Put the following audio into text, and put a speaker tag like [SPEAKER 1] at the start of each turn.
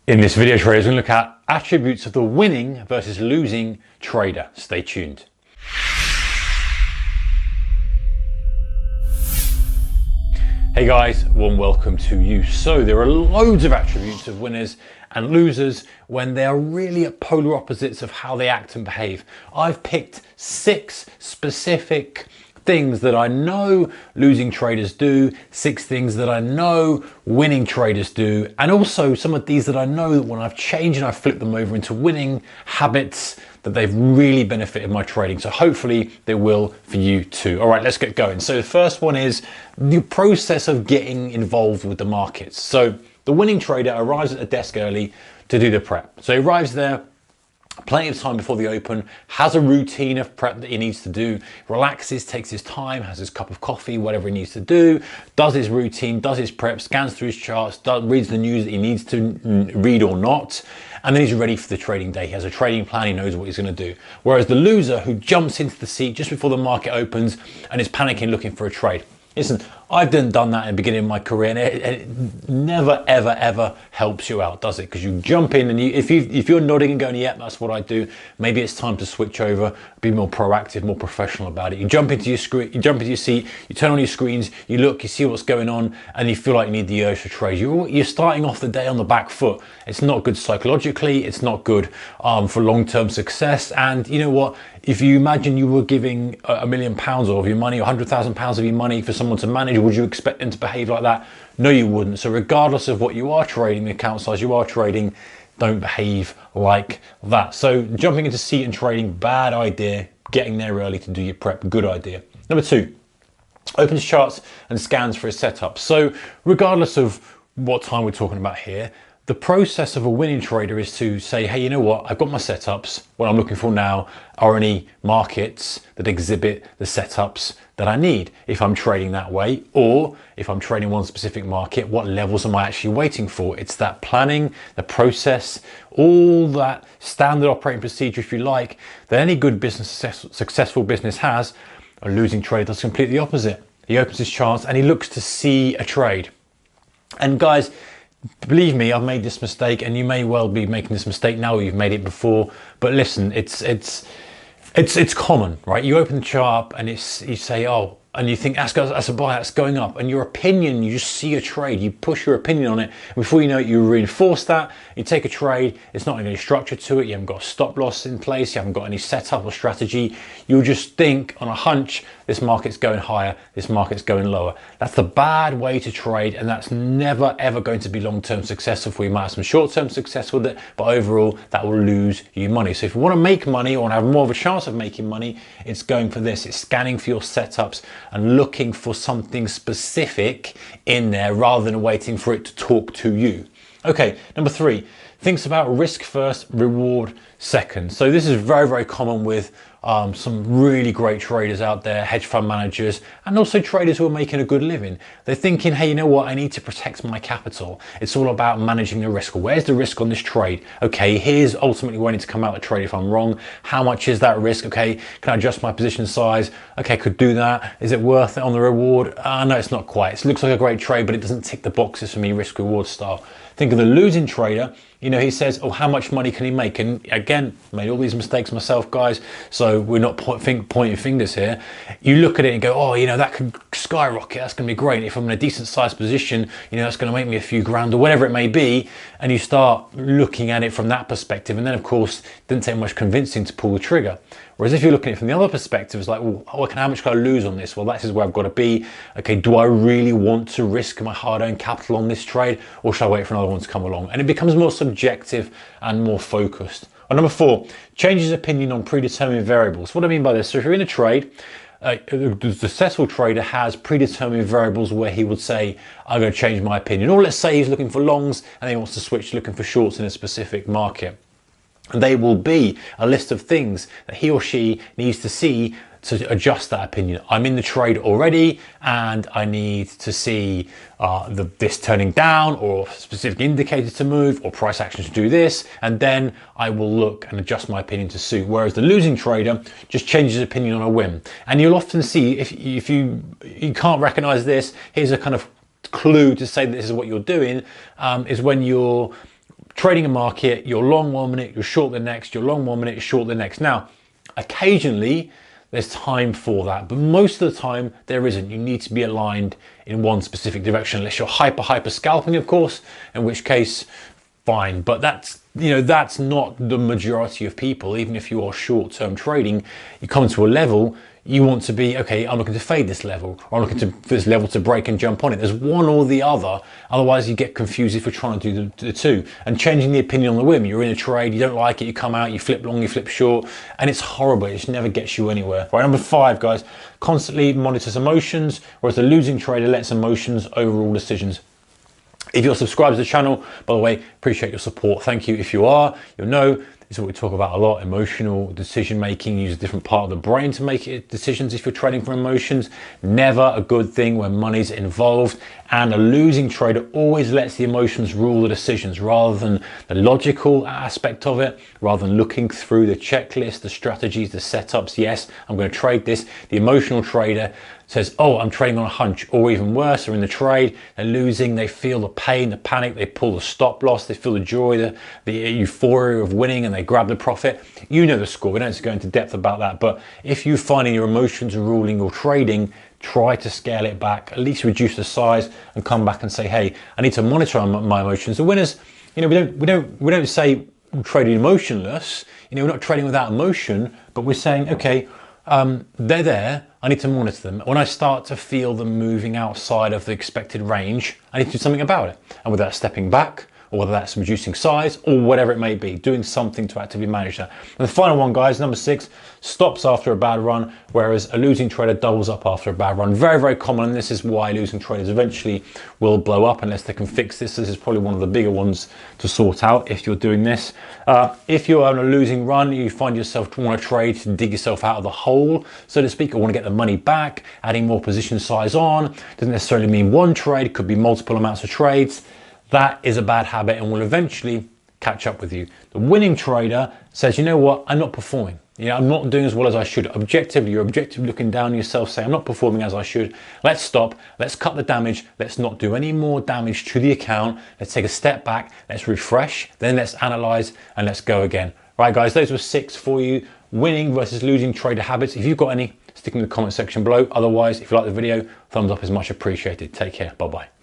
[SPEAKER 1] In this video, traders, we're going to look at attributes of the winning versus losing trader. Stay tuned. Hey guys, warm welcome to you. So there are loads of attributes of winners and losers when they are really at polar opposites of how they act and behave. I've picked 6 specific things that I know losing traders do, 6 things that I know winning traders do, and also some of these that I know that when I've changed and I've flipped them over into winning habits, that they've really benefited my trading. So hopefully they will for you too. All right, let's get going. So the first one is the process of getting involved with the markets. So the winning trader arrives at the desk early to do the prep. So he arrives there plenty of time before the open, has a routine of prep that he needs to do, relaxes, takes his time, has his cup of coffee, whatever he needs to do, does his routine, does his prep, scans through his charts, reads the news that he needs to read or not, and then he's ready for the trading day. He has a trading plan, he knows what he's going to do. Whereas the loser who jumps into the seat just before the market opens and is panicking looking for a trade. Listen, I've done that in the beginning of my career, and it never, ever helps you out, does it? Because you jump in, and if you're nodding and going, "Yep, that's what I do," maybe it's time to switch over, be more proactive, more professional about it. You jump into your screen, you jump into your seat, you turn on your screens, you look, you see what's going on, and you feel like you need the urge to trade. You're starting off the day on the back foot. It's not good psychologically. It's not good for long-term success. And you know what? If you imagine you were giving £1 million of your money, or £100,000 of your money for someone to manage, would you expect them to behave like that? No, you wouldn't. So regardless of what you are trading, the account size you are trading, don't behave like that. So jumping into seat and trading, bad idea. Getting there early to do your prep, good idea. Number 2, opens charts and scans for his setup. So regardless of what time we're talking about here, the process of a winning trader is to say, hey, you know what? I've got my setups. What I'm looking for now are any markets that exhibit the setups that I need if I'm trading that way, or if I'm trading one specific market, what levels am I actually waiting for? It's that planning, the process, all that standard operating procedure, if you like, that any good business, successful business has. A losing trader does completely the opposite. He opens his charts and he looks to see a trade. And guys, believe me, I've made this mistake, and you may well be making this mistake now, or you've made it before. But listen, it's common, right? You open the chart up and you say, oh, and you think that's a buy, that's going up, and your opinion, you just see a trade, you push your opinion on it, and before you know it, you reinforce that, you take a trade, it's not any structure to it, you haven't got a stop loss in place, you haven't got any setup or strategy, you'll just think on a hunch, this market's going higher, this market's going lower. That's the bad way to trade, and that's never ever going to be long-term successful for you. You might have some short-term success with it, but overall that will lose you money. So if you want to make money or have more of a chance of making money, it's going for this. It's scanning for your setups and looking for something specific in there rather than waiting for it to talk to you. Okay, number 3, thinks about risk first, reward second. So this is very, very common with some really great traders out there, hedge fund managers, and also traders who are making a good living. They're thinking, hey, you know what? I need to protect my capital. It's all about managing the risk. Where's the risk on this trade? Okay, here's ultimately where I need to come out of the trade if I'm wrong. How much is that risk? Okay, can I adjust my position size? Okay, could do that. Is it worth it on the reward? No, it's not quite. It looks like a great trade, but it doesn't tick the boxes for me, risk reward style. Think of the losing trader. You know, he says, oh, how much money can he make? And again, made all these mistakes myself, guys, so we're not pointing fingers here. You look at it and go, oh, you know, that could skyrocket, that's going to be great. If I'm in a decent sized position, you know, that's going to make me a few grand or whatever it may be. And you start looking at it from that perspective. And then, of course, it didn't take much convincing to pull the trigger. Whereas if you're looking at it from the other perspective, it's like, well, how much can I lose on this? Well, that is where I've got to be. Okay, do I really want to risk my hard-earned capital on this trade, or should I wait for another one to come along? And it becomes more subjective and more focused. And number 4, changes opinion on predetermined variables. What do I mean by this? So if you're in a trade, the successful trader has predetermined variables where he would say, I'm going to change my opinion. Or let's say he's looking for longs and he wants to switch looking for shorts in a specific market. And they will be a list of things that he or she needs to see to adjust that opinion. I'm in the trade already and I need to see this turning down, or specific indicators to move, or price actions to do this, and then I will look and adjust my opinion to suit. Whereas the losing trader just changes opinion on a whim. And you'll often see, if you can't recognize this, here's a kind of clue to say that this is what you're doing, is when you're trading a market, you're long 1 minute, you're short the next, you're long 1 minute, you're short the next. Now, occasionally there's time for that, but most of the time there isn't. You need to be aligned in one specific direction, unless you're hyper scalping, of course, in which case, fine. But that's, you know, that's not the majority of people. Even if you are short-term trading, you come to a level, you want to be, okay, I'm looking to fade this level, or I'm looking for this level to break and jump on it. There's one or the other. Otherwise, you get confused if you're trying to do the two. And changing the opinion on the whim. You're in a trade, you don't like it, you come out, you flip long, you flip short, and it's horrible. It just never gets you anywhere. Right, number 5, guys, constantly monitors emotions, whereas the losing trader lets emotions overrule decisions. If you're subscribed to the channel, by the way, appreciate your support. Thank you. If you are, you'll know this is what we talk about a lot: emotional decision making. Use a different part of the brain to make decisions if you're trading from emotions. Never a good thing when money's involved. And a losing trader always lets the emotions rule the decisions rather than the logical aspect of it, rather than looking through the checklist, the strategies, the setups. Yes, I'm going to trade this. The emotional trader says, oh, I'm trading on a hunch, or even worse, they're in the trade, they're losing, they feel the pain, the panic, they pull the stop loss, they feel the joy, the euphoria of winning, and they grab the profit. You know the score, we don't have to go into depth about that, but if you find your emotions are ruling your trading, try to scale it back, at least reduce the size, and come back and say, hey, I need to monitor my emotions. The winners, you know, we don't say we're trading emotionless, you know, we're not trading without emotion, but we're saying, okay, they're there, I need to monitor them. When I start to feel them moving outside of the expected range, I need to do something about it. And whether that's stepping back, or whether that's reducing size, or whatever it may be, doing something to actively manage that. And the final one, guys, number 6, stops after a bad run, whereas a losing trader doubles up after a bad run. Very, very common, and this is why losing traders eventually will blow up unless they can fix this. This is probably one of the bigger ones to sort out if you're doing this. If you're on a losing run, you find yourself want to trade to dig yourself out of the hole, so to speak, or want to get the money back, adding more position size on. Doesn't necessarily mean one trade, could be multiple amounts of trades. That is a bad habit and will eventually catch up with you. The winning trader says, you know what, I'm not performing. You know, I'm not doing as well as I should. Objectively, you're objectively looking down on yourself, saying, I'm not performing as I should. Let's stop. Let's cut the damage. Let's not do any more damage to the account. Let's take a step back. Let's refresh. Then let's analyze and let's go again. Right, guys, those were 6 for you. Winning versus losing trader habits. If you've got any, stick them in the comment section below. Otherwise, if you like the video, thumbs up is much appreciated. Take care. Bye-bye.